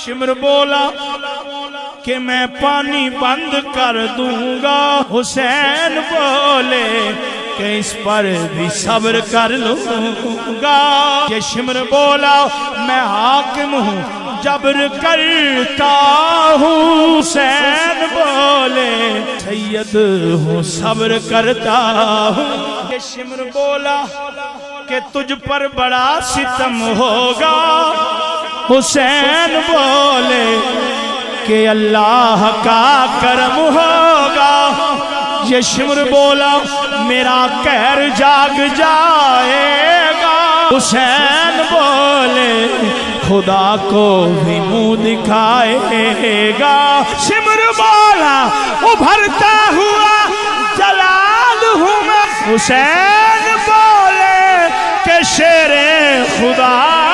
شمر بولا کہ میں پانی بند کر دوں گا، حسین بولے کہ اس پر بھی صبر کر لوں گا۔ کہ شمر بولا میں حاکم ہوں جبر کرتا ہوں، حسین بولے سید ہوں صبر کرتا ہوں۔ کہ شمر بولا کہ تجھ پر بڑا ستم ہوگا، حسین بولے کہ اللہ کا کرم ہوگا۔ یہ شمر بولا میرا قہر جاگ جائے گا، حسین بولے خدا کو بھی منہ دکھائے گا۔ شمر بولا ابھرتا ہوا جلال ہوں میں، حسین بولے کہ شیر خدا